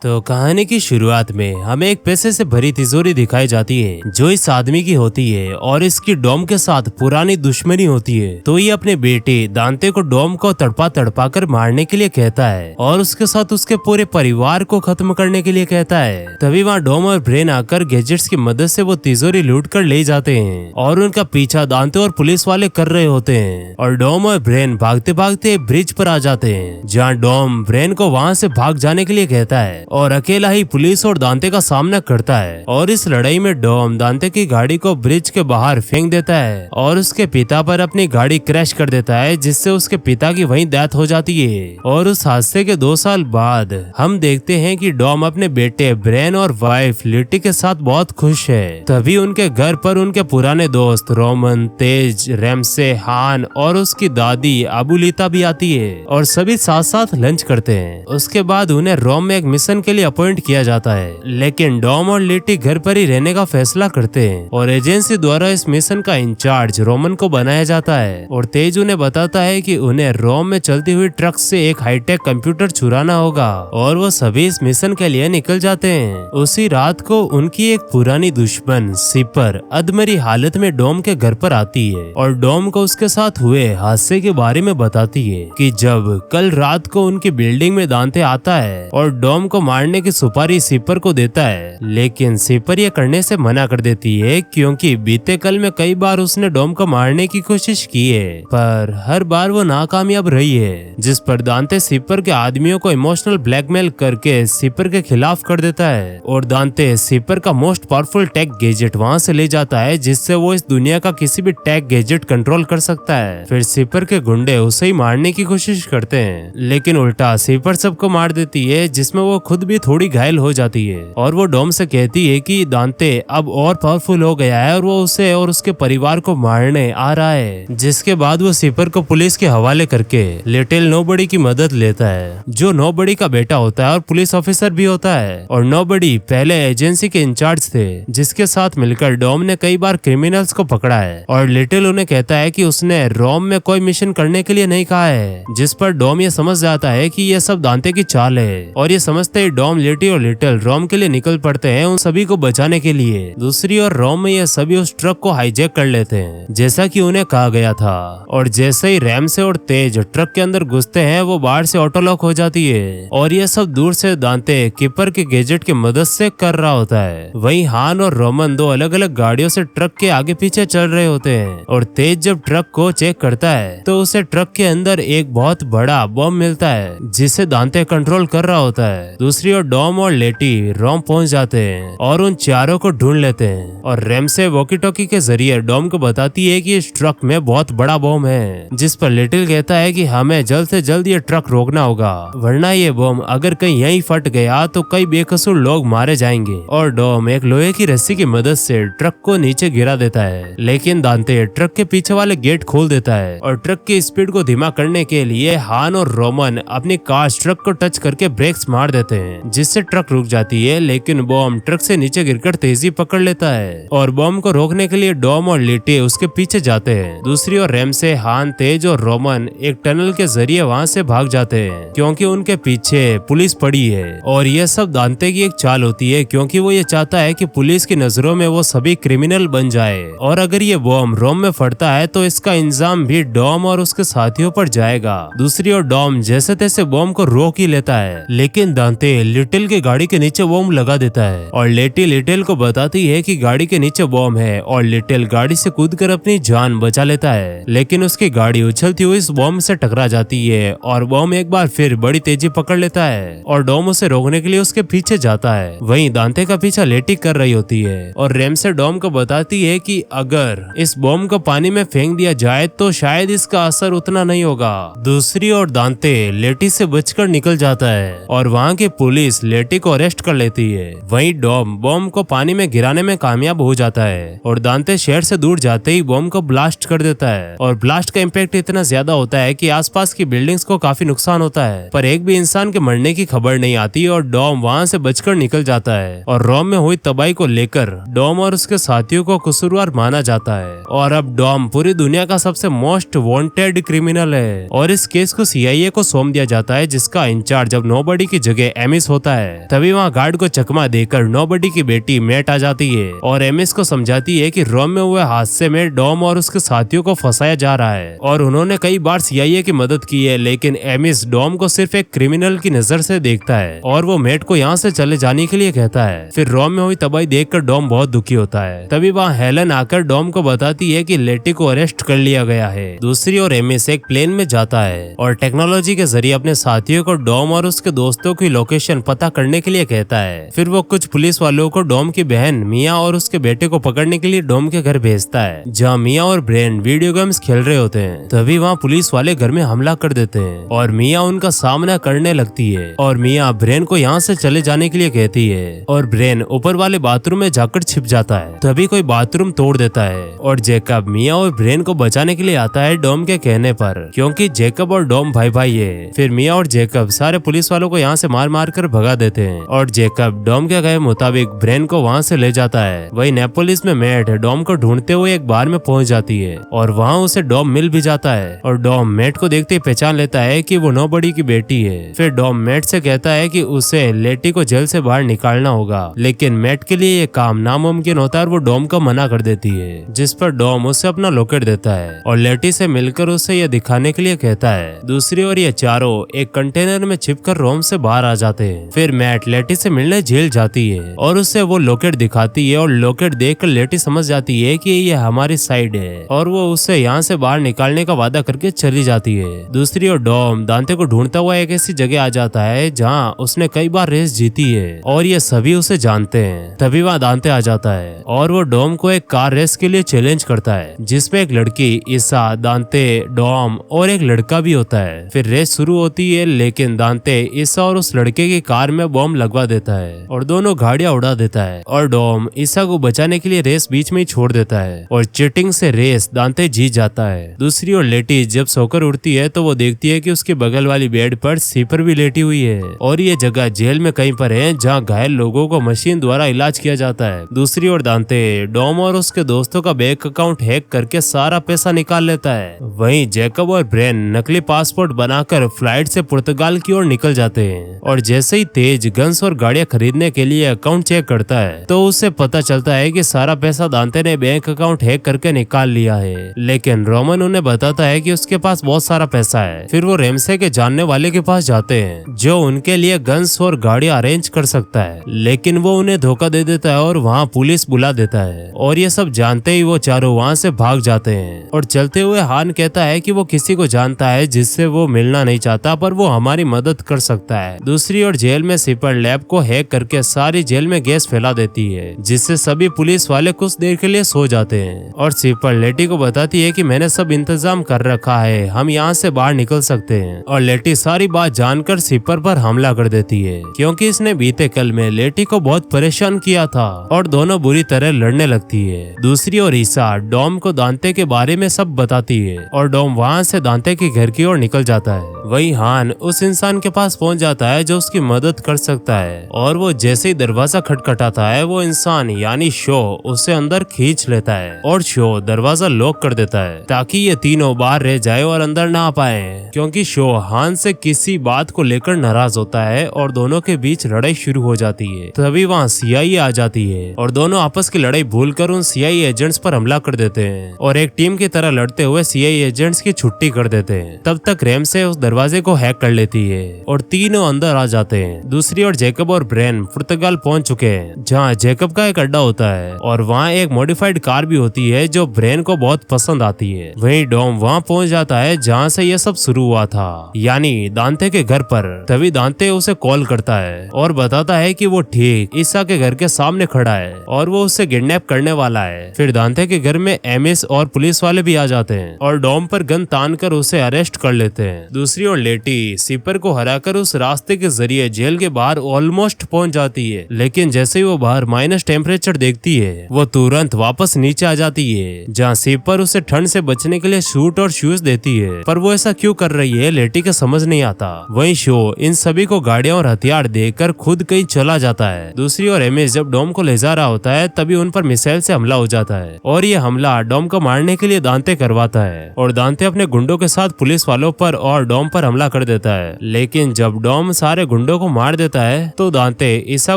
तो कहानी की शुरुआत में हमें एक पैसे से भरी तिजोरी दिखाई जाती है जो इस आदमी की होती है और इसकी डॉम के साथ पुरानी दुश्मनी होती है। तो ये अपने बेटे दांते को डॉम को तड़पा तड़पा कर मारने के लिए कहता है और उसके साथ उसके पूरे परिवार को खत्म करने के लिए कहता है। तभी वहाँ डॉम और ब्रेन आकर गैजेट्स की मदद से वो तिजोरी लूट कर ले जाते हैं और उनका पीछा दांते और पुलिस वाले कर रहे होते हैं और डॉम और ब्रेन भागते भागते ब्रिज पर आ जाते हैं जहाँ डॉम ब्रेन को वहाँ से भाग जाने के लिए कहता है और अकेला ही पुलिस और दांते का सामना करता है। और इस लड़ाई में डॉम दांते की गाड़ी को ब्रिज के बाहर फेंक देता है और उसके पिता पर अपनी गाड़ी क्रैश कर देता है जिससे उसके पिता की वहीं डेथ हो जाती है। और उस हादसे के 2 साल बाद हम देखते हैं कि डॉम अपने बेटे ब्रेन और वाइफ लिटी के साथ बहुत खुश है। तभी उनके घर पर उनके पुराने दोस्त रोमन, तेज, रेमसे, हान और उसकी दादी अबुलिता भी आती है और सभी साथ साथ लंच करते हैं। उसके बाद उन्हें रोम में एक मिशन के लिए अपॉइंट किया जाता है, लेकिन डॉम और लिटी घर पर ही रहने का फैसला करते हैं और एजेंसी द्वारा इस मिशन का इंचार्ज रोमन को बनाया जाता है। और तेज उन्हें बताता है कि उन्हें रोम में चलती हुई ट्रक से एक हाईटेक कंप्यूटर चुराना होगा और वो सभी इस मिशन के लिए निकल जाते हैं। उसी रात को उनकी एक पुरानी दुश्मन सिपर अधमरी हालत में डॉम के घर पर आती है और डॉम को उसके साथ हुए हादसे के बारे में बताती है कि जब कल रात को उनकी बिल्डिंग में दांते आता है और डॉम को मारने की सुपारी सिपर को देता है, लेकिन सिपर ये करने से मना कर देती है क्योंकि बीते कल में कई बार उसने डॉम को मारने की कोशिश की है पर हर बार वो नाकामयाब रही है। जिस पर दांते सिपर के आदमियों को इमोशनल ब्लैकमेल करके सिपर के खिलाफ कर देता है और दांते सिपर का मोस्ट पावरफुल टेक गैजेट वहाँ से ले जाता है जिससे वो इस दुनिया का किसी भी टेक गैजेट कंट्रोल कर सकता है। फिर सिपर के गुंडे उसे ही मारने की कोशिश करते हैं, लेकिन उल्टा सिपर सबको मार देती है जिसमें वो खुद भी थोड़ी घायल हो जाती है और वो डॉम से कहती है कि दांते अब और पावरफुल हो गया है और वो उसे और उसके परिवार को मारने आ रहा है। जिसके बाद वो सिपर को पुलिस के हवाले करके लिटिल नोबडी की मदद लेता है जो नोबडी का बेटा होता है और पुलिस ऑफिसर भी होता है। और नोबडी पहले एजेंसी के इंचार्ज थे जिसके साथ मिलकर डॉम ने कई बार क्रिमिनल्स को पकड़ा है और लिटिल उन्हें कहता है कि उसने रोम में कोई मिशन करने के लिए नहीं कहा है, जिस पर डॉम ये समझ जाता है कि ये सब दांते की चाल है और ये समझते ही डॉम, लिटी और लिटिल रोम के लिए निकल पड़ते हैं उन सभी को बचाने के लिए। दूसरी ओर रोम में ये सभी उस ट्रक को हाईजैक कर लेते हैं जैसा कि उन्हें कहा गया था और जैसे ही रेमसे और तेज ट्रक के अंदर घुसते हैं वो बाहर से ऑटो लॉक हो जाती है और ये सब दूर से दांते कीपर के गैजेट की मदद से कर रहा होता है। वहीं हान और रोमन 2 अलग अलग गाड़ियों से ट्रक के आगे पीछे चल रहे होते हैं और तेज जब ट्रक को चेक करता है तो उसे ट्रक के अंदर एक बहुत बड़ा बम मिलता है जिसे दांते कंट्रोल कर रहा होता है। दूसरी ओर डॉम और लेटी रोम पहुंच जाते हैं और उन चारों को ढूंढ लेते हैं और रेमसे वॉकी टॉकी के जरिए डॉम को बताती है कि इस ट्रक में बहुत बड़ा बम है, जिस पर लिटिल कहता है कि हमें जल्द से जल्द ये ट्रक रोकना होगा वरना ये बम अगर कहीं यहीं फट गया तो कई बेकसूर लोग मारे जाएंगे। और डॉम एक लोहे की रस्सी की मदद से ट्रक को नीचे गिरा देता है, लेकिन दांते ट्रक के पीछे वाले गेट खोल देता है और ट्रक की स्पीड को धीमा करने के लिए हान और रोमन अपनी कार ट्रक को टच करके ब्रेक्स मार देते हैं जिससे ट्रक रुक जाती है, लेकिन बॉम ट्रक से नीचे गिरकर तेजी पकड़ लेता है और बॉम को रोकने के लिए डॉम और लिटी उसके पीछे जाते हैं। दूसरी ओर रेमसे, हान, तेज और रोमन एक टनल के जरिए वहां से भाग जाते हैं क्योंकि उनके पीछे पुलिस पड़ी है और यह सब दांते की एक चाल होती है क्योंकि वो ये चाहता है कि पुलिस की नजरों में वो सभी क्रिमिनल बन जाए और अगर ये बॉम रोम में फटता है तो इसका इंजाम भी डॉम और उसके साथियों पर जाएगा। दूसरी ओर डॉम जैसे तैसे बॉम को रोक ही लेता है, लेकिन दांते लिटिल की गाड़ी के नीचे बॉम लगा देता है और लेटी लिटिल को बताती है कि गाड़ी के नीचे बॉम है और लिटिल गाड़ी से कूदकर अपनी जान बचा लेता है, लेकिन उसकी गाड़ी उछलती हुई इस बॉम से टकरा जाती है और बॉम एक बार फिर बड़ी तेजी पकड़ लेता है और डॉम उसे रोकने के लिए उसके पीछे जाता है। वहीं दांते का पीछा लेटी कर रही होती है और रेमसे डॉम को बताती है कि अगर इस बॉम को पानी में फेंक दिया जाए तो शायद इसका असर उतना नहीं होगा। दूसरी ओर दांते लेटी से बचकर निकल जाता है और वहाँ की पुलिस लेटी को अरेस्ट कर लेती है। वहीं डॉम बॉम को पानी में गिराने में कामयाब हो जाता है और दांते शहर से दूर जाते ही बॉम को ब्लास्ट कर देता है और ब्लास्ट का इम्पैक्ट इतना ज्यादा होता है कि आसपास की बिल्डिंग्स को काफी नुकसान होता है पर एक भी इंसान के मरने की खबर नहीं आती और डॉम वहाँ से बचकर निकल जाता है और रोम में हुई तबाही को लेकर डॉम और उसके साथियों को कसूरवार माना जाता है और अब डॉम पूरी दुनिया का सबसे मोस्ट वांटेड क्रिमिनल है और इस केस को CIA को सौंप दिया जाता है जिसका इंचार्ज अब नोबडी की जगह एमिस होता है। तभी वहाँ गार्ड को चकमा देकर नोबडी की बेटी मैट आ जाती है और एमिस को समझाती है कि रोम में हुए हादसे में डॉम और उसके साथियों को फंसाया जा रहा है और उन्होंने कई बार CIA की मदद की है, लेकिन एमिस डॉम को सिर्फ एक क्रिमिनल की नजर से देखता है और वो मैट को यहाँ से चले जाने के लिए कहता है। फिर रोम में हुई तबाही देखकर डॉम बहुत दुखी होता है। तभी वहाँ हेलन आकर डॉम को बताती है कि लेटी को अरेस्ट कर लिया गया है। दूसरी ओर एमिस एक प्लेन में जाता है और टेक्नोलॉजी के जरिए अपने साथियों को डॉम और उसके दोस्तों की लोकेशन पता करने के लिए कहता है। फिर वो कुछ पुलिस वालों को डॉम की बहन मिया और उसके बेटे को पकड़ने के लिए डॉम के घर भेजता है, जहाँ मिया और ब्रेन वीडियो गेम्स खेल रहे होते हैं। तभी वहाँ पुलिस वाले घर में हमला कर देते हैं और मिया उनका सामना करने लगती है और मिया ब्रेन को यहाँ से चले जाने के लिए कहती है और ब्रेन ऊपर वाले बाथरूम में जाकर छिप जाता है। तभी कोई बाथरूम तोड़ देता है और जेकब मिया और ब्रेन को बचाने के लिए आता है डॉम के कहने पर, क्योंकि जेकब और डॉम भाई भाई है। फिर मिया और जेकब सारे पुलिस वालों को यहाँ से मार मार कर भगा देते हैं और जेकब डॉम के कहे मुताबिक ब्रेन को वहाँ से ले जाता है। वही नेपोलिस में मैट डॉम को ढूंढते हुए एक बार में पहुंच जाती है और वहाँ उसे डॉम मिल भी जाता है और डॉम मैट को देखते ही पहचान लेता है कि वो नोबडी की बेटी है। फिर डॉम मैट से कहता है कि उसे लेटी को जेल से बाहर निकालना होगा, लेकिन मैट के लिए ये काम नामुमकिन होता है और वो डॉम को मना कर देती है, जिस पर डॉम उसे अपना लॉकेट देता है और लेटी से मिलकर उसे यह दिखाने के लिए कहता है। दूसरी ओर ये चारों एक कंटेनर में छिपकर रोम से बाहर आ जाते हैं। फिर मैट लेटी से मिलने जेल जाती है और उसे वो लॉकेट दिखाती है और लॉकेट देखकर लेटी समझ जाती है कि ये हमारी साइड है और वो उसे यहाँ से बाहर निकालने का वादा करके चली जाती है। दूसरी ओर डॉम दांते को ढूंढता हुआ एक ऐसी जगह आ जाता है जहाँ उसने कई बार रेस जीती है और ये सभी उसे जानते हैं। तभी वहाँ दांते आ जाता है और वो डॉम को एक कार रेस के लिए चैलेंज करता है, जिसमें एक लड़की ईसा, दांते, डॉम और एक लड़का भी होता है। फिर रेस शुरू होती है, लेकिन दांते ईसा और उस लड़के की कार में बॉम्ब लगवा देता है और दोनों गाड़ियां उड़ा देता है और डॉम ईसा को बचाने के लिए रेस बीच में ही छोड़ देता है और चीटिंग से रेस दांते जीत जाता है। दूसरी ओर लेटी जब सोकर उठती है तो वो देखती है कि उसके बगल वाली बेड पर सीपर भी लेटी हुई है और ये जगह जेल में कहीं पर है जहाँ घायल लोगों को मशीन द्वारा इलाज किया जाता है। दूसरी ओर दांते डॉम और उसके दोस्तों का बैंक अकाउंट हैक करके सारा पैसा निकाल लेता है। वहीं जैकब और ब्रेन नकली पासपोर्ट बनाकर फ्लाइट से पुर्तगाल की ओर निकल जाते हैं और जैसे ही तेज गन्स और गाड़ियां खरीदने के लिए अकाउंट चेक करता है तो उससे पता चलता है कि सारा पैसा दांते ने बैंक अकाउंट हैक करके निकाल लिया है, लेकिन रोमन उन्हें बताता है कि उसके पास बहुत सारा पैसा है। फिर वो रेमसे के जानने वाले के पास जाते हैं जो उनके लिए गन्स और गाड़ियां अरेंज कर सकता है, लेकिन वो उन्हें धोखा दे देता है और वहाँ पुलिस बुला देता है और ये सब जानते ही वो चारों वहाँ से भाग जाते हैं। और चलते हुए हान कहता है कि वो किसी को जानता है जिससे वो मिलना नहीं चाहता, पर वो हमारी मदद कर सकता है। दूसरी ओर जेल में सिपर लैब को हैक करके सारी जेल में गैस फैला देती है, जिससे सभी पुलिस वाले कुछ देर के लिए सो जाते हैं और सिपर लेटी को बताती है कि मैंने सब इंतजाम कर रखा है, हम यहाँ से बाहर निकल सकते हैं। और लेटी सारी बात जानकर सिपर पर हमला कर देती है, क्योंकि इसने बीते कल में लेटी को बहुत परेशान किया था और दोनों बुरी तरह लड़ने लगती है। दूसरी ओर ईसा डॉम को दांते के बारे में सब बताती है और डॉम वहाँ से दांते के घर की ओर निकल जाता है। वहीं हान उस इंसान के पास पहुंच जाता है जो उसकी मदद कर सकता है और वो जैसे ही दरवाजा खटखटाता है वो इंसान यानी शो उसे अंदर खींच लेता है और शो दरवाजा लॉक कर देता है ताकि ये तीनों बाहर रह जाए और अंदर ना आ पाए, क्योंकि शो हान से किसी बात को लेकर नाराज होता है और दोनों के बीच लड़ाई शुरू हो जाती है। तभी वहाँ CIA आ जाती है और दोनों आपस की लड़ाई भूलकर उन CIA एजेंट्स पर हमला कर देते हैं और एक टीम की तरह लड़ते हुए CIA एजेंट्स की छुट्टी कर देते हैं। तब तक रेम से उस दरवाजे को हैक कर लेती है और तीनों अंदर आ जाते हैं। दूसरी ओर जैकब और ब्रेन पुर्तगाल पहुंच चुके हैं, जहां जैकब का एक अड्डा होता है और वहां एक मॉडिफाइड कार भी होती है जो ब्रेन को बहुत पसंद आती है। वहीं डॉम वहां पहुंच जाता है जहां से यह सब शुरू हुआ था, यानी दांते के घर पर। तभी दांते उसे कॉल करता है और बताता है कि वो ठीक ईसा के घर के सामने खड़ा है और वो उसे किडनैप करने वाला है। फिर दांते के घर में एमिस और पुलिस वाले भी आ जाते हैं और डॉम पर गन तान कर उसे अरेस्ट कर लेते हैं। दूसरी ओर लेटी सिपर को हराकर उस रास्ते के जरिए जेल के बाहर ऑलमोस्ट पहुंच जाती है, लेकिन जैसे ही वो बाहर माइनस टेम्परेचर देखती है वो तुरंत वापस नीचे आ जाती है, जहाँ सिपर उसे ठंड से बचने के लिए शूट और शूज देती है। पर वो ऐसा क्यों कर रही है लेटी के समझ नहीं आता। वहीं शो इन सभी को गाड़ियां और हथियार देकर खुद कहीं चला जाता है। दूसरी ओर एमिस जब डॉम को ले जा रहा होता है तभी उन पर मिसाइल से हमला हो जाता है और ये हमला डॉम को मारने के लिए दांते करवाता है और दांते अपने गुंडों के साथ पुलिस वालों पर और डॉम पर हमला कर देता है। लेकिन जब डॉम सारे गुंडों को मार देता है तो दांते ईसा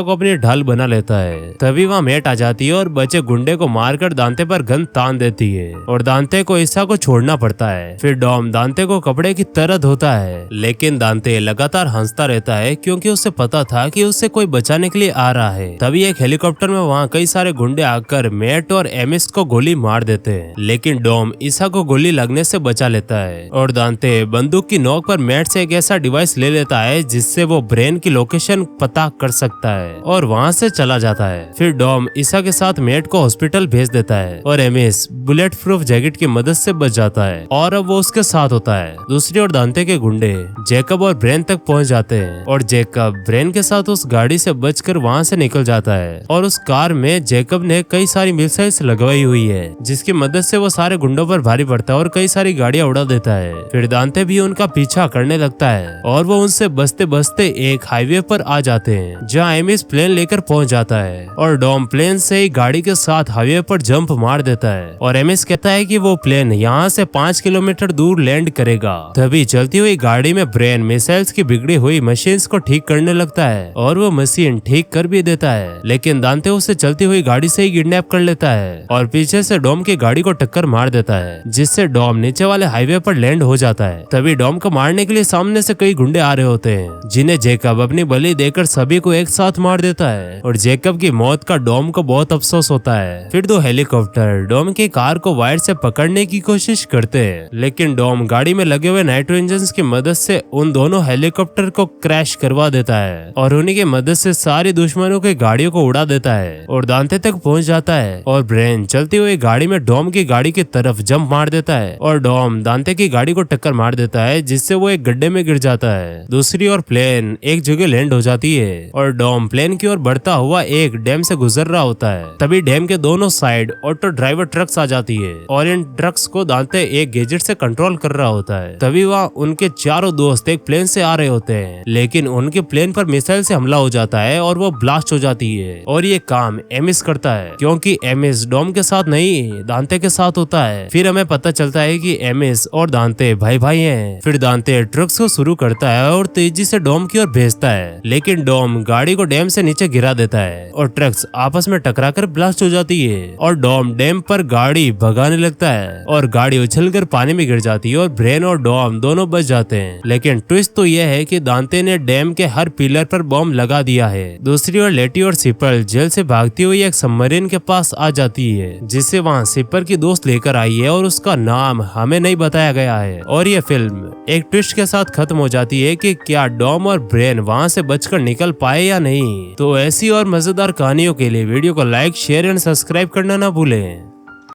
को अपनी ढाल बना लेता है। तभी वहाँ मेट आ जाती है और बचे गुंडे को मारकर दांते पर गन तान देती है और दांते को ईसा को छोड़ना पड़ता है। फिर डॉम दांते को कपड़े की तरह धोता है, लेकिन दांते लगातार हंसता रहता है क्योंकि उसे पता था कि उसे कोई बचाने के लिए आ रहा है। तभी एक हेलीकॉप्टर में वहाँ कई सारे गुंडे आकर मेट और एमिस को गोली मार देते हैं, लेकिन डॉम ईसा को गोली लगने से बचा लेता है और दांते बंदूक की नोक पर मेट से एक ऐसा डिवाइस ले लेता है जिससे वो ब्रेन की लोकेशन पता कर सकता है और वहाँ से चला जाता है। फिर डॉम ईसा के साथ मेट को हॉस्पिटल भेज देता है और एमिस बुलेट प्रूफ जैकेट की मदद से बच जाता है और अब वो उसके साथ होता है। दूसरी ओर दांते के गुंडे जैकब और ब्रेन तक पहुंच जाते हैं और जैकब ब्रेन के साथ उस गाड़ी से बचकर वहां से निकल जाता है और उस कार में जैकब ने कई सारी मिसाइल्स लगवाई हुई है जिसकी मदद से वो सारे गुंडों पर भारी पड़ता है और कई सारी गाड़ियां उड़ा देता है। फिर दांते भी उनका पीछा करने लगता है और वो उनसे बचते बचते एक हाईवे पर आ जाते हैं जहाँ एमिस प्लेन लेकर पहुंच जाता है और डॉम प्लेन से ही गाड़ी के साथ हाईवे पर जंप मार देता है और एमिस कहता है कि वो प्लेन यहाँ से 5 किलोमीटर दूर लैंड करेगा। तभी चलती हुई गाड़ी में ब्रेन मिसाइल्स की बिगड़ी हुई मशीन्स को ठीक करने लगता है और वो मशीन ठीक कर भी देता है, लेकिन दांते उसे चलती हुई गाड़ी से ही किडनैप कर लेता है और पीछे से डॉम की गाड़ी को टक्कर मार देता है जिससे डॉम नीचे वाले हाईवे पर लैंड हो जाता है। तभी डॉम को मारने के लिए सामने से कई गुंडे आ रहे होते हैं जिन्हें जैकब अपनी बलि देकर सभी को एक साथ मार देता है और जैकब की मौत का डॉम को बहुत अफसोस होता है। फिर दो हेलीकॉप्टर डॉम की कार को वायर से पकड़ने की कोशिश करते हैं, लेकिन डॉम गाड़ी में लगे हुए नाइट्रो इंजन की मदद से उन दोनों हेलीकॉप्टर को क्रैश करवा देता है और उन्हीं की मदद से सारी दुश्मनों की गाड़ियों को उड़ा देता है और दांते तक पहुंच जाता है और ब्रेन चलती हुई गाड़ी में डॉम की गाड़ी की तरफ जंप मार देता है और डॉम दांते की गाड़ी को टक्कर मार देता है जिससे वो एक गड्ढे में गिर जाता है। दूसरी ओर प्लेन एक जगह लैंड हो जाती है और डॉम प्लेन की ओर बढ़ता हुआ एक डैम से गुजर रहा होता है। तभी डैम के दोनों साइड ऑटो ड्राइवर ट्रक्स आ जाती है और इन ट्रक्स को दांते एक गैजेट से कंट्रोल कर रहा होता है। तभी वहाँ उनके चारों दोस्त एक प्लेन से आ रहे होते हैं, लेकिन उनके प्लेन पर मिसाइल से हमला हो जाता है और वो ब्लास्ट हो जाती है और ये काम एमिस करता है क्योंकि एमिस डॉम के साथ नहीं दांते के साथ होता है। फिर हमें पता चलता है कि एमिस और दांते भाई भाई हैं। फिर दांते ट्रक्स को शुरू करता है और तेजी से डॉम की ओर भेजता है, लेकिन डॉम गाड़ी को डैम से नीचे गिरा देता है और ट्रक्स आपस में टकराकर ब्लास्ट हो जाती है और डॉम डैम पर गाड़ी भगाने लगता है और गाड़ी उछलकर पानी में गिर जाती है और ब्रेन और डॉम दोनों बच जाते हैं। लेकिन ट्विस्ट तो यह है कि दांते ने डैम के हर पिलर पर बॉम्ब लगा दिया है। दूसरी ओर लेटी और सिपर जेल से भागती हुई एक सबमरीन के पास आ जाती है जिसे वहाँ सिपर की दोस्त लेकर आई है और उसका नाम हमें नहीं बताया गया है और ये फिल्म एक ट्विस्ट के साथ खत्म हो जाती है कि क्या डॉम और ब्रेन वहाँ से बचकर निकल पाए या नहीं। तो ऐसी और मजेदार कहानियों के लिए वीडियो को लाइक शेयर एंड सब्सक्राइब करना ना भूलें।